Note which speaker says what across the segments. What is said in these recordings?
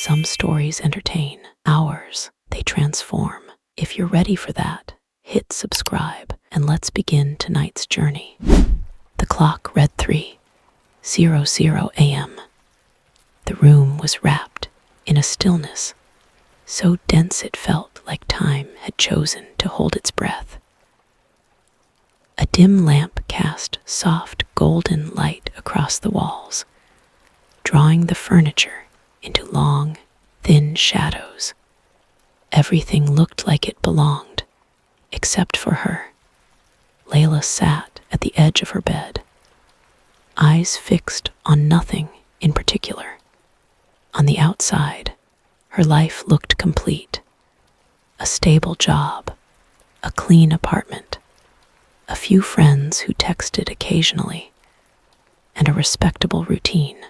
Speaker 1: Some stories entertain, ours, they transform. If you're ready for that, hit subscribe and let's begin tonight's journey. The clock read 3:00 a.m. The room was wrapped in a stillness so dense it felt like time had chosen to hold its breath. A dim lamp cast soft golden light across the walls, drawing the furniture into long, thin shadows. Everything looked like it belonged, except for her. Layla sat at the edge of her bed, eyes fixed on nothing in particular. On the outside, her life looked complete. A stable job, a clean apartment, a few friends who texted occasionally, and a respectable routine.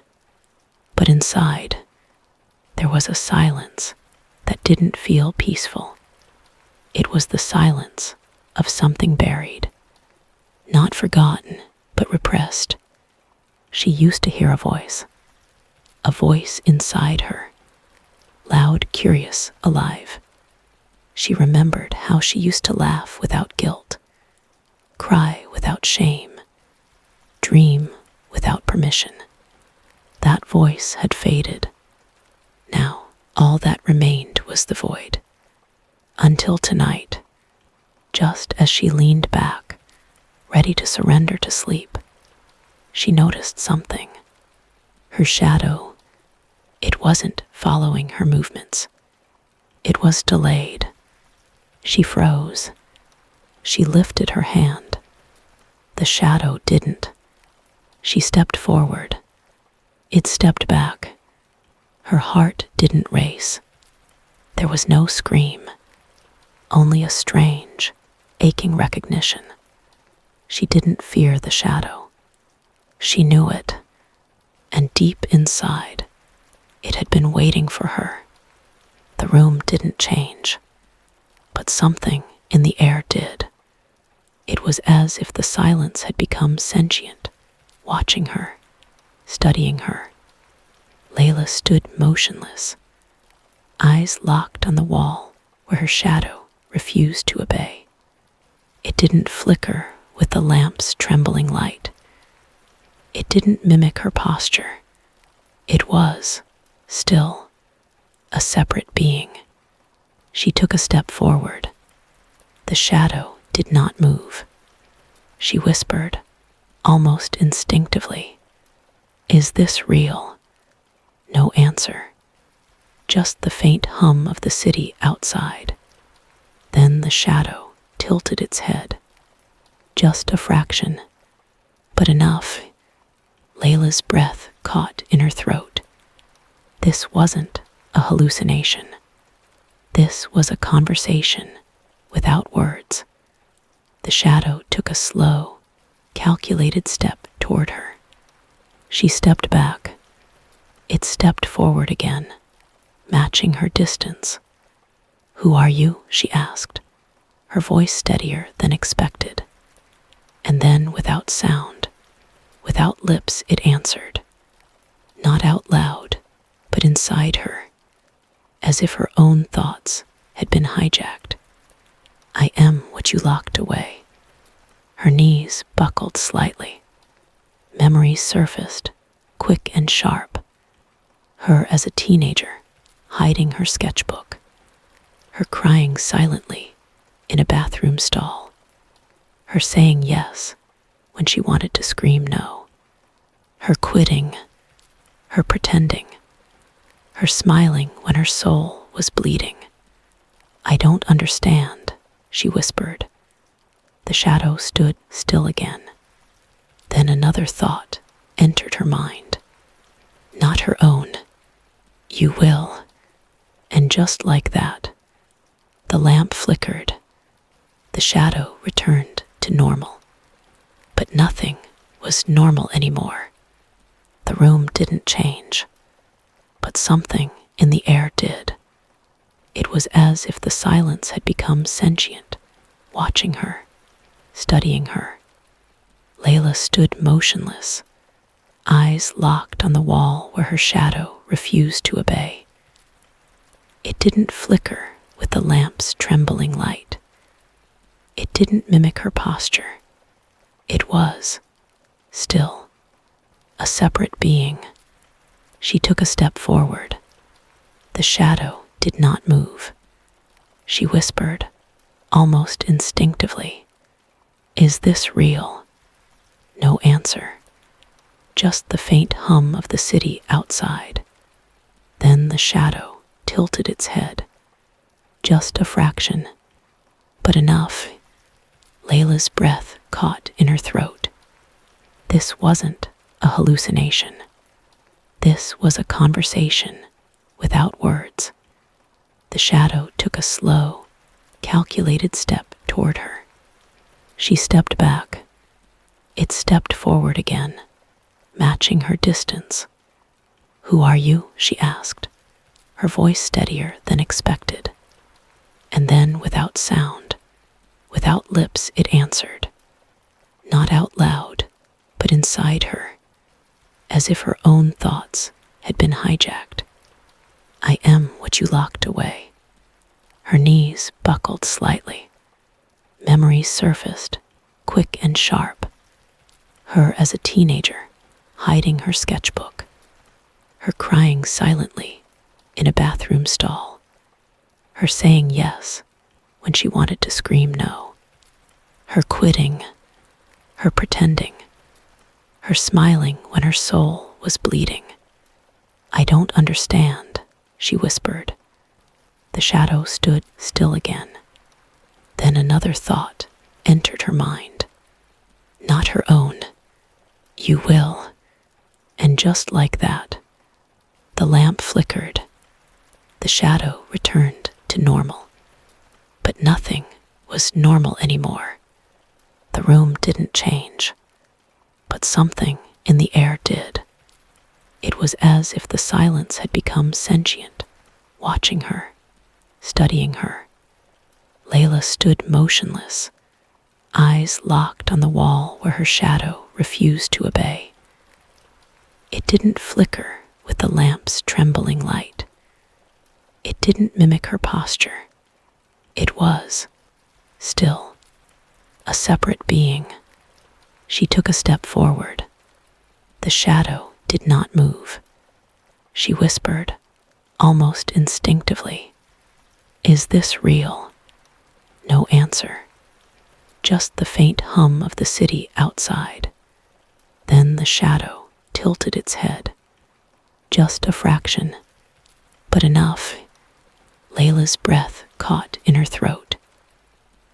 Speaker 1: But inside, there was a silence that didn't feel peaceful. It was the silence of something buried, not forgotten, but repressed. She used to hear a voice inside her, loud, curious, alive. She remembered how she used to laugh without guilt, cry without shame, dream without permission. That voice had faded. Now, all that remained was the void. Until tonight, just as she leaned back, ready to surrender to sleep, she noticed something. Her shadow, it wasn't following her movements. It was delayed. She froze. She lifted her hand. The shadow didn't. She stepped forward. It stepped back. Her heart didn't race. There was no scream, only a strange, aching recognition. She didn't fear the shadow. She knew it, and deep inside, it had been waiting for her. The room didn't change, but something in the air did. It was as if the silence had become sentient, watching her, studying her. Layla stood motionless, eyes locked on the wall where her shadow refused to obey. It didn't flicker with the lamp's trembling light. It didn't mimic her posture. It was, still, a separate being. She took a step forward. The shadow did not move. She whispered, almost instinctively, "Is this real?" No answer, just the faint hum of the city outside. Then the shadow tilted its head, just a fraction, but enough. Layla's breath caught in her throat. This wasn't a hallucination. This was a conversation without words. The shadow took a slow, calculated step toward her. She stepped back. It stepped forward again, matching her distance. "Who are you?" she asked, her voice steadier than expected. And then, without sound, without lips, it answered, not out loud, but inside her, as if her own thoughts had been hijacked. "I am what you locked away." Her knees buckled slightly. Memories surfaced, quick and sharp. Her as a teenager, hiding her sketchbook. Her crying silently in a bathroom stall. Her saying yes when she wanted to scream no. Her quitting. Her pretending. Her smiling when her soul was bleeding. "I don't understand," she whispered. The shadow stood still again. Then another thought entered her mind. Not her own. "You will." And just like that, the lamp flickered. The shadow returned to normal. But nothing was normal anymore. The room didn't change, but something in the air did. It was as if the silence had become sentient, watching her, studying her. Layla stood motionless, eyes locked on the wall where her shadow refused to obey. didn't flicker with the lamp's trembling light. It didn't mimic her posture. It was, still, a separate being. She took a step forward. The shadow did not move. She whispered, almost instinctively, "Is this real?" No answer. Just the faint hum of the city outside. Then the shadow tilted its head. Just a fraction, but enough. Layla's breath caught in her throat. This wasn't a hallucination. This was a conversation without words. The shadow took a slow, calculated step toward her. She stepped back. It stepped forward again, matching her distance. "Who are you?" she asked, her voice steadier than expected. And then, without sound, without lips, it answered. Not out loud, but inside her, as if her own thoughts had been hijacked. "I am what you locked away." Her knees buckled slightly. Memories surfaced, quick and sharp. Her as a teenager, hiding her sketchbook. Her crying silently in a bathroom stall. Her saying yes when she wanted to scream no. Her quitting. Her pretending. Her smiling when her soul was bleeding. "I don't understand," she whispered. The shadow stood still again. Then another thought entered her mind. Not her own. "You will." And just like that, the lamp flickered. The shadow returned to normal. But nothing was normal anymore. The room didn't change, but something in the air did. It was as if the silence had become sentient, watching her, studying her. Layla stood motionless, eyes locked on the wall where her shadow refused to obey. It didn't flicker with the lamp's trembling light. It didn't mimic her posture. It was, still, a separate being. She took a step forward. The shadow did not move. She whispered, almost instinctively, "Is this real?" No answer. Just the faint hum of the city outside. Then the shadow tilted its head. Just a fraction, but enough. Layla's breath caught in her throat.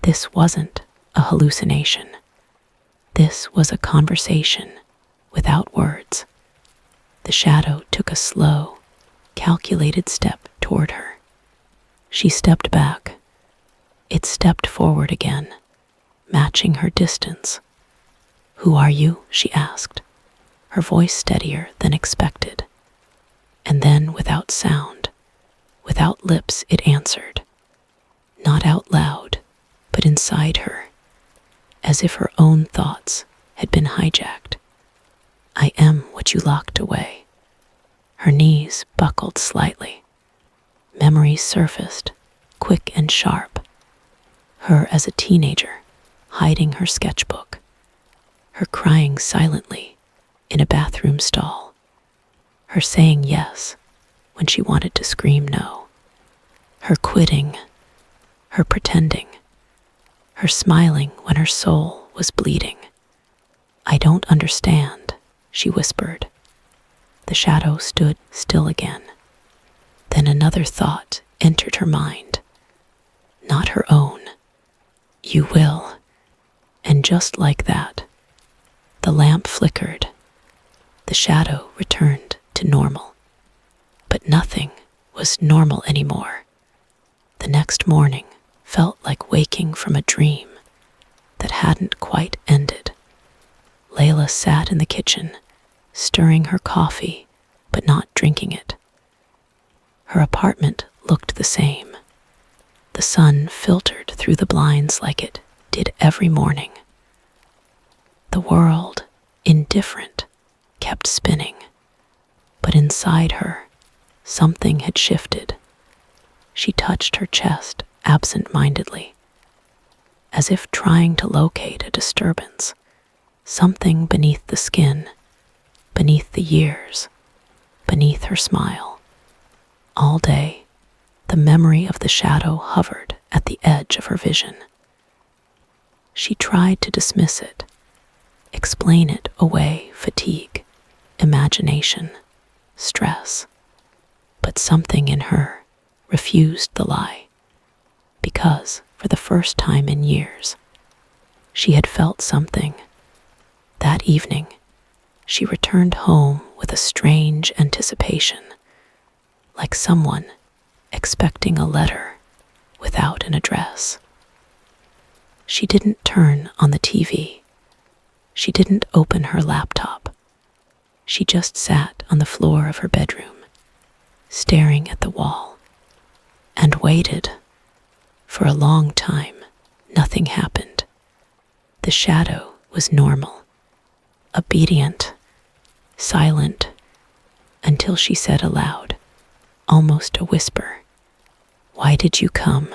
Speaker 1: This wasn't a hallucination. This was a conversation without words. The shadow took a slow, calculated step toward her. She stepped back. It stepped forward again, matching her distance. "Who are you?" she asked, her voice steadier than expected. And then, without sound, without lips, it answered. Not out loud, but inside her, as if her own thoughts had been hijacked. "I am what you locked away." Her knees buckled slightly. Memories surfaced, quick and sharp. Her as a teenager, hiding her sketchbook. Her crying silently in a bathroom stall. Her saying yes when she wanted to scream no. Her quitting. Her pretending. Her smiling when her soul was bleeding. "I don't understand," she whispered. The shadow stood still again. Then another thought entered her mind. Not her own. "You will." And just like that, the lamp flickered. The shadow returned to normal. But nothing was normal anymore. The next morning felt like waking from a dream that hadn't quite ended. Layla sat in the kitchen, stirring her coffee, but not drinking it. Her apartment looked the same. The sun filtered through the blinds like it did every morning. The world, indifferent, kept spinning. But inside her, something had shifted. She touched her chest absent-mindedly, as if trying to locate a disturbance, something beneath the skin, beneath the years, beneath her smile. All day, the memory of the shadow hovered at the edge of her vision. She tried to dismiss it, explain it away: fatigue, imagination, stress. But something in her refused the lie, because, for the first time in years, she had felt something. That evening, she returned home with a strange anticipation, like someone expecting a letter without an address. She didn't turn on the TV. She didn't open her laptop. She just sat on the floor of her bedroom, staring at the wall, and waited. For a long time, nothing happened. The shadow was normal, obedient, silent, until she said aloud, almost a whisper, "Why did you come?"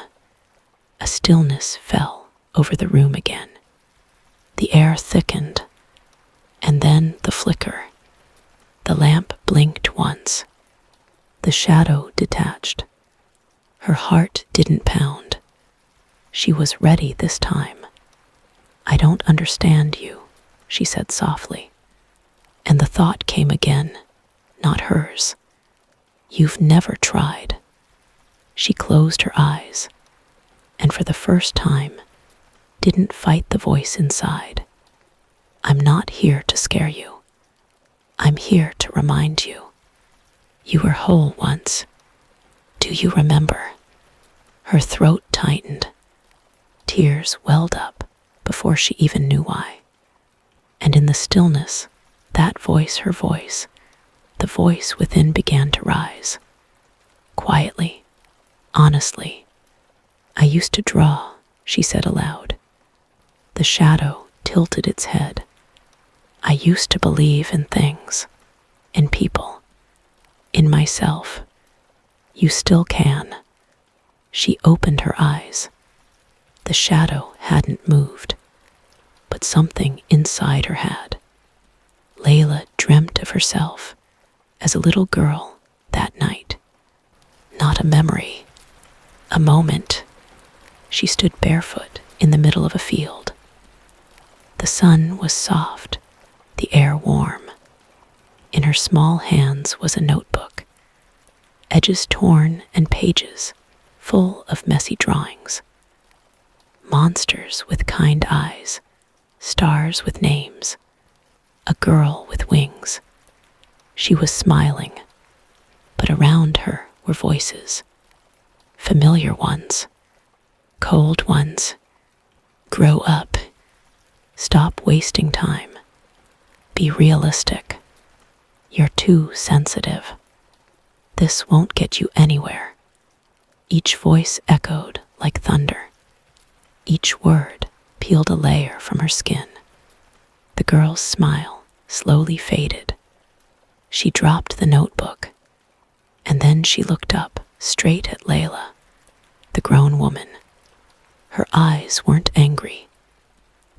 Speaker 1: A stillness fell over the room again. The air thickened, and then the flicker. The lamp blinked once. The shadow detached. Her heart didn't pound. She was ready this time. "I don't understand you," she said softly. And the thought came again, not hers. "You've never tried." She closed her eyes, and for the first time, didn't fight the voice inside. "I'm not here to scare you. I'm here to remind you. You were whole once. Do you remember?" Her throat tightened. Tears welled up before she even knew why. And in the stillness, that voice, her voice, the voice within began to rise. Quietly, honestly. "I used to draw," she said aloud. The shadow tilted its head. "I used to believe in things, in people, in myself. You still can." She opened her eyes. The shadow hadn't moved, but something inside her had. Layla dreamt of herself as a little girl that night. Not a memory, a moment. She stood barefoot in the middle of a field. The sun was soft, the air warm. In her small hands was a notebook, edges torn and pages full of messy drawings. Monsters with kind eyes, stars with names, a girl with wings. She was smiling, but around her were voices, familiar ones, cold ones. "Grow up. Stop wasting time. Be realistic. You're too sensitive. This won't get you anywhere." Each voice echoed like thunder. Each word peeled a layer from her skin. The girl's smile slowly faded. She dropped the notebook, and then she looked up straight at Layla, the grown woman. Her eyes weren't angry.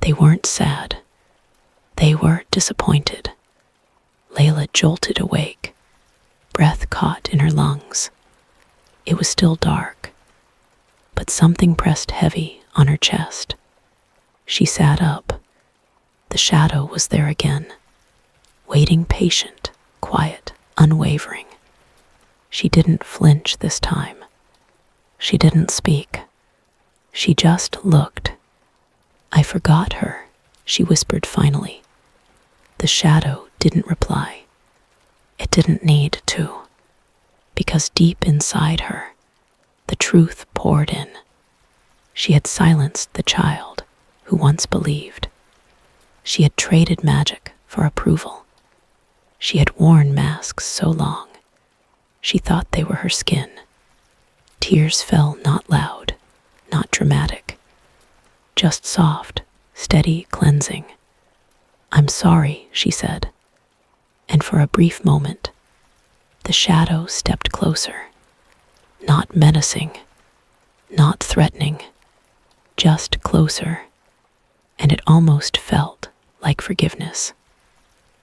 Speaker 1: They weren't sad. They were disappointed. Layla jolted awake, breath caught in her lungs. It was still dark, but something pressed heavy on her chest. She sat up. The shadow was there again, waiting, patient, quiet, unwavering. She didn't flinch this time. She didn't speak. She just looked. "I forgot her," she whispered finally. The shadow didn't reply. It didn't need to, because deep inside her, the truth poured in. She had silenced the child who once believed. She had traded magic for approval. She had worn masks so long, she thought they were her skin. Tears fell, not loud, not dramatic, just soft, steady cleansing. "I'm sorry," she said, and for a brief moment, the shadow stepped closer. Not menacing, not threatening, just closer, and it almost felt like forgiveness.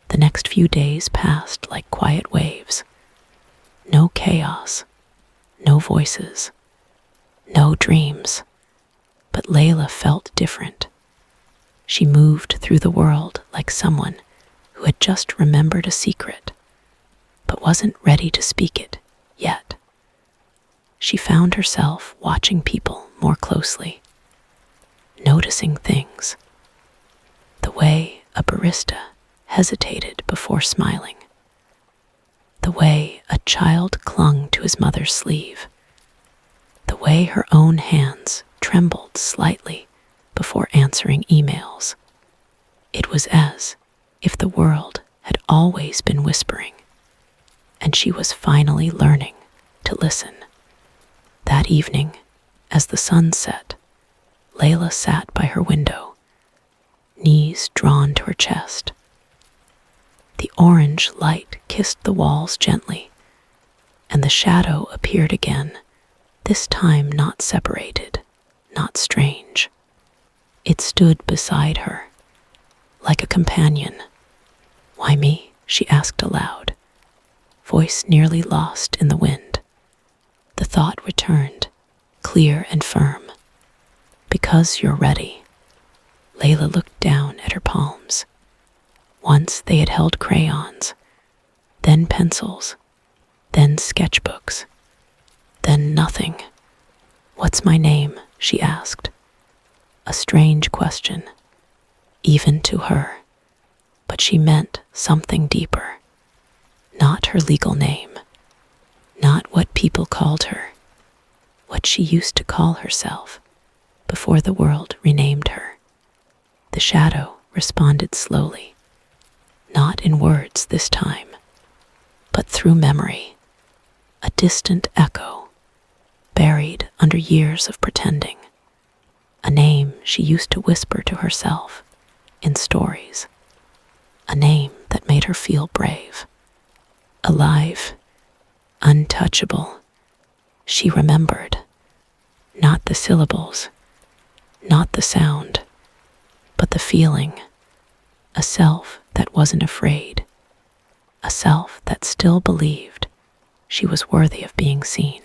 Speaker 1: The next few days passed like quiet waves. No chaos, no voices, no dreams. But Layla felt different. She moved through the world like someone who had just remembered a secret, but wasn't ready to speak it yet. She found herself watching people more closely, noticing things. The way a barista hesitated before smiling. The way a child clung to his mother's sleeve. The way her own hands trembled slightly before answering emails. It was as if the world had always been whispering, and she was finally learning to listen. That evening, as the sun set, Layla sat by her window, knees drawn to her chest. The orange light kissed the walls gently, and the shadow appeared again, this time not separated, not strange. It stood beside her, like a companion. "Why me?" she asked aloud, voice nearly lost in the wind. The thought returned, clear and firm. "Because you're ready." Layla looked down at her palms. Once they had held crayons, then pencils, then sketchbooks, then nothing. "What's my name?" she asked. A strange question, even to her, but she meant something deeper. Not her legal name, not what people called her, what she used to call herself before the world renamed her. The shadow responded slowly, not in words this time, but through memory, a distant echo, buried under years of pretending, a name she used to whisper to herself in stories, a name that made her feel brave, alive, untouchable. She remembered, not the syllables, not the sound, but the feeling, a self that wasn't afraid, a self that still believed she was worthy of being seen.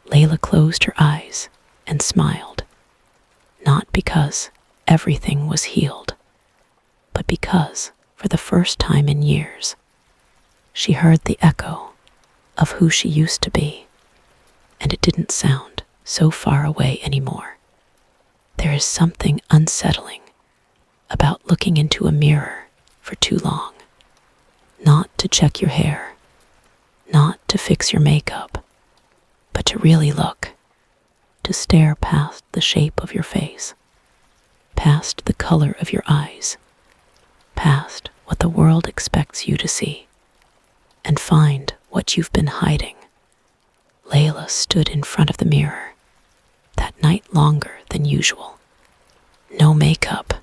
Speaker 1: Layla closed her eyes and smiled, not because everything was healed, but because, for the first time in years, she heard the echo of who she used to be, and it didn't sound so far away anymore. There is something unsettling about looking into a mirror for too long, not to check your hair, not to fix your makeup, but to really look, to stare past the shape of your face, past the color of your eyes, past what the world expects you to see, and find what you've been hiding. Layla stood in front of the mirror, that night longer than usual. No makeup,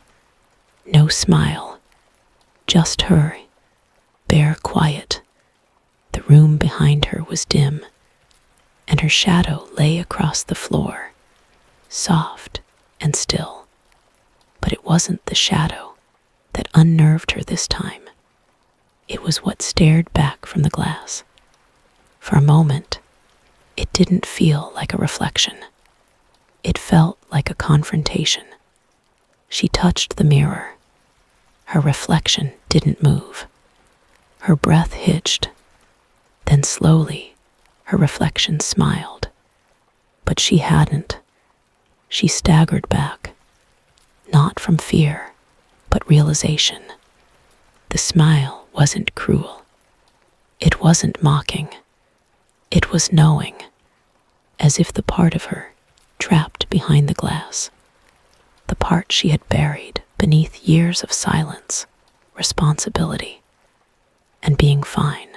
Speaker 1: no smile, just her, bare quiet. The room behind her was dim, and her shadow lay across the floor, soft and still. But it wasn't the shadow that unnerved her this time. It was what stared back from the glass. For a moment, it didn't feel like a reflection. It felt like a confrontation. She touched the mirror. Her reflection didn't move. Her breath hitched. Then slowly, her reflection smiled. But she hadn't. She staggered back, not from fear, but realization. The smile wasn't cruel. It wasn't mocking. It was knowing, as if the part of her trapped behind the glass, the part she had buried beneath years of silence, responsibility, and being fine,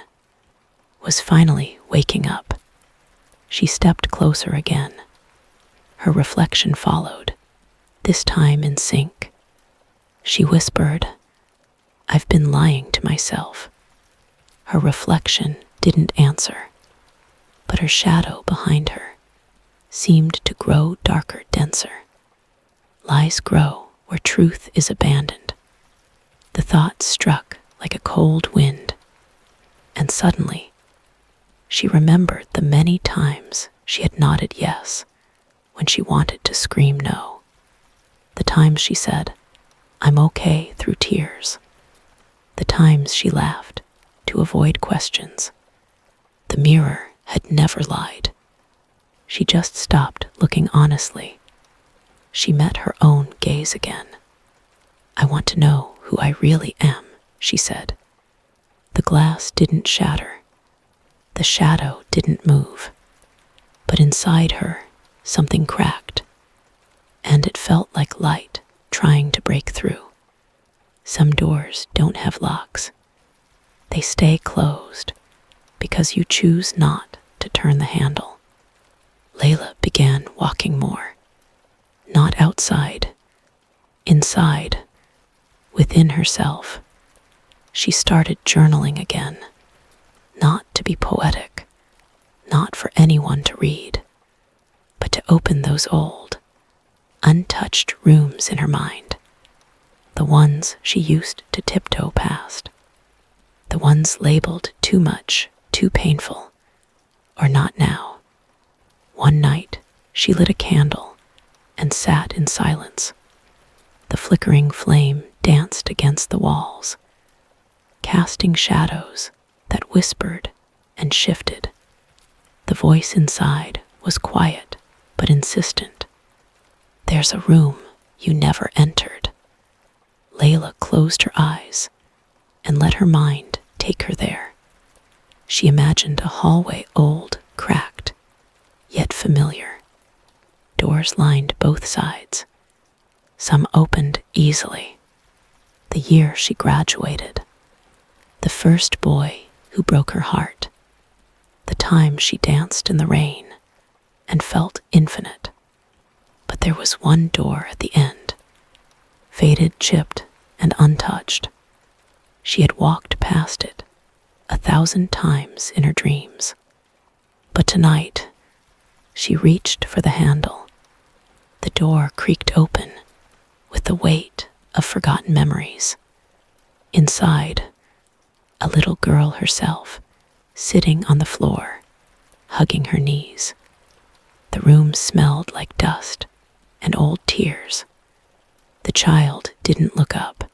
Speaker 1: was finally waking up. She stepped closer again. Her reflection followed, this time in sync. She whispered, "I've been lying to myself." Her reflection didn't answer. but her shadow behind her seemed to grow darker, denser. Lies grow where truth is abandoned. The thought struck like a cold wind, and suddenly she remembered the many times she had nodded yes when she wanted to scream no. The times she said, "I'm okay," through tears. The times she laughed to avoid questions. The mirror had never lied. She just stopped looking honestly. She met her own gaze again. "I want to know who I really am," she said. The glass didn't shatter. The shadow didn't move. But inside her, something cracked, and it felt like light trying to break through. Some doors don't have locks. They stay closed because you choose not to turn the handle. Layla began walking more. Not outside, inside, within herself. She started journaling again, not to be poetic, not for anyone to read, but to open those old, untouched rooms in her mind, the ones she used to tiptoe past, the ones labeled too much, too painful, or not now. One night, she lit a candle and sat in silence. The flickering flame danced against the walls, casting shadows that whispered and shifted. The voice inside was quiet but insistent. "There's a room you never entered." Layla closed her eyes and let her mind take her there. She imagined a hallway, old, cracked, yet familiar. Doors lined both sides. Some opened easily. The year she graduated. The first boy who broke her heart. The time she danced in the rain and felt infinite. But there was one door at the end, faded, chipped, and untouched. She had walked past it 1,000 times in her dreams. But tonight, she reached for the handle. The door creaked open with the weight of forgotten memories. Inside, a little girl herself, sitting on the floor, hugging her knees. The room smelled like dust and old tears. The child didn't look up.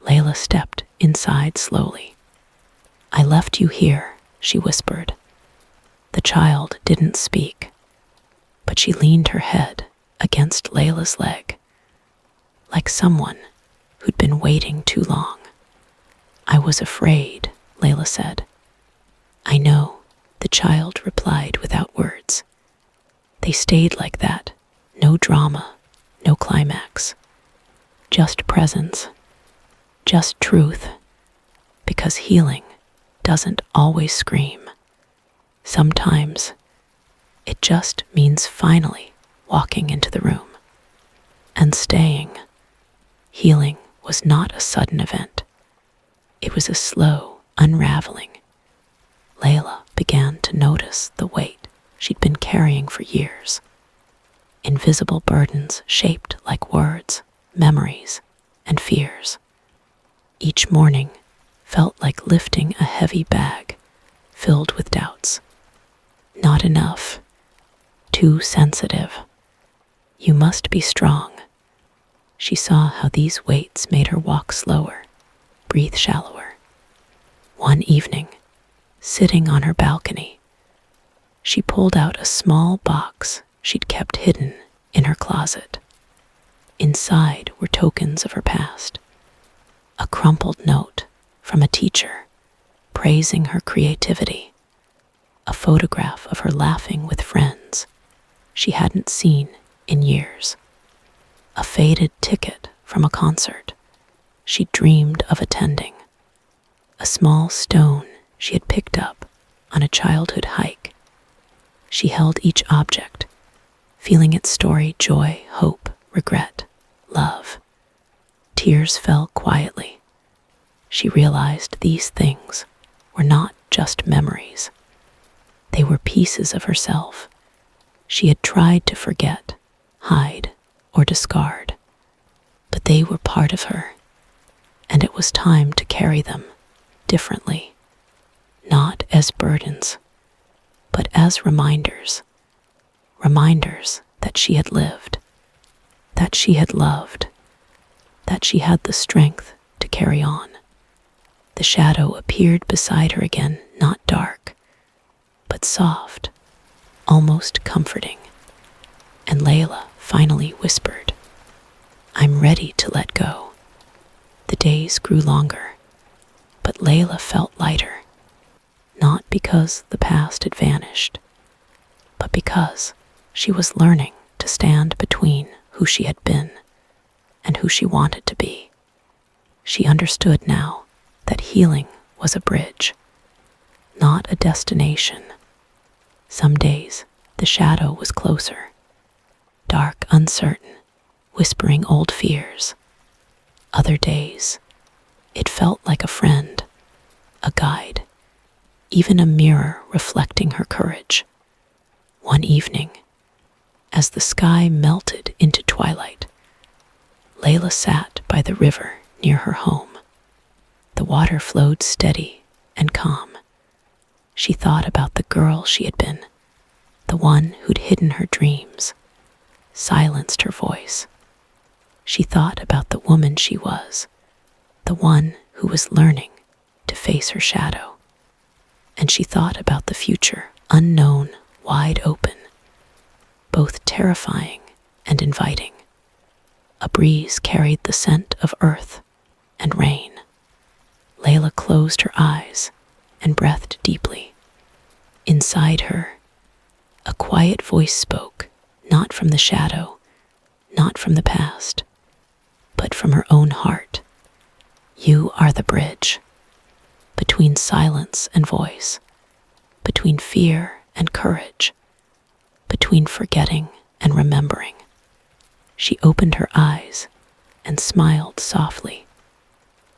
Speaker 1: Layla stepped inside slowly. "I left you here," she whispered. The child didn't speak, but she leaned her head against Layla's leg, like someone who'd been waiting too long. "I was afraid," Layla said. "I know," the child replied without words. They stayed like that, no drama, no climax, just presence, just truth, because healing doesn't always scream. Sometimes it just means finally walking into the room and staying. Healing was not a sudden event. It was a slow unraveling. Layla began to notice the weight she'd been carrying for years. Invisible burdens shaped like words, memories, and fears. Each morning felt like lifting a heavy bag filled with doubts. Not enough. Too sensitive. You must be strong. She saw how these weights made her walk slower, breathe shallower. One evening, sitting on her balcony, she pulled out a small box she'd kept hidden in her closet. Inside were tokens of her past. A crumpled note from a teacher praising her creativity. A photograph of her laughing with friends she hadn't seen in years. A faded ticket from a concert she dreamed of attending. A small stone she had picked up on a childhood hike. She held each object, feeling its story: joy, hope, regret, love. Tears fell quietly. She realized these things were not just memories. They were pieces of herself she had tried to forget, hide, or discard. But they were part of her, and it was time to carry them differently, not as burdens, but as reminders. Reminders that she had lived, that she had loved, that she had the strength to carry on. The shadow appeared beside her again, not dark, but soft, almost comforting. And Layla finally whispered, "I'm ready to let go." The days grew longer, but Layla felt lighter, not because the past had vanished, but because she was learning to stand between who she had been and who she wanted to be. She understood now that healing was a bridge, not a destination. Some days the shadow was closer, dark, uncertain, whispering old fears. Other days it felt like a friend, a guide, even a mirror reflecting her courage. One evening, as the sky melted into twilight, Layla sat by the river near her home. The water flowed steady and calm. She thought about the girl she had been, the one who'd hidden her dreams, silenced her voice. She thought about the woman she was, the one who was learning to face her shadow. And she thought about the future, unknown, wide open, both terrifying and inviting. A breeze carried the scent of earth and rain. Layla closed her eyes and breathed deeply. Inside her, a quiet voice spoke, not from the shadow, not from the past, but from her own heart. You are the bridge between silence and voice, between fear and courage, between forgetting and remembering. She opened her eyes and smiled softly.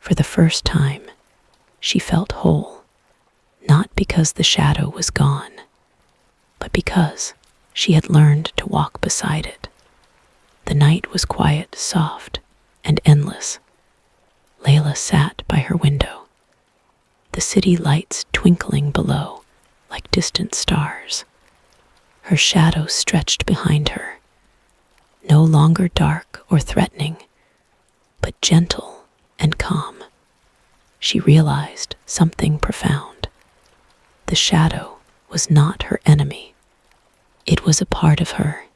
Speaker 1: For the first time, she felt whole, not because the shadow was gone, but because she had learned to walk beside it. The night was quiet, soft, and endless. Layla sat by her window, the city lights twinkling below like distant stars. Her shadow stretched behind her, no longer dark or threatening, but gentle and calm. She realized something profound. The shadow was not her enemy. It was a part of her,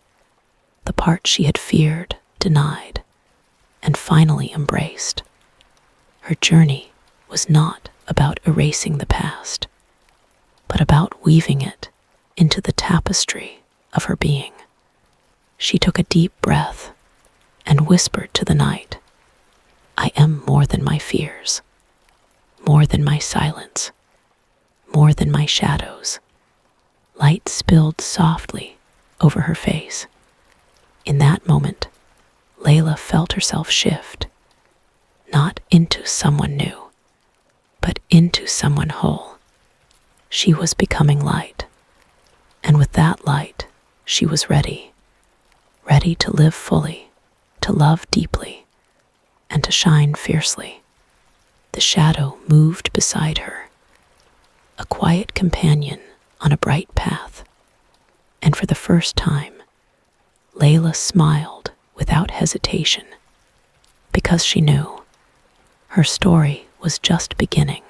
Speaker 1: the part she had feared, denied, and finally embraced. Her journey was not about erasing the past, but about weaving it into the tapestry of her being. She took a deep breath and whispered to the night, "I am more than my fears, more than my silence, more than my shadows." Light spilled softly over her face. In that moment, Layla felt herself shift, not into someone new, but into someone whole. She was becoming light, and with that light, she was ready to live fully, to love deeply, and to shine fiercely. The shadow moved beside her, a quiet companion on a bright path, and for the first time, Layla smiled without hesitation, because she knew her story was just beginning.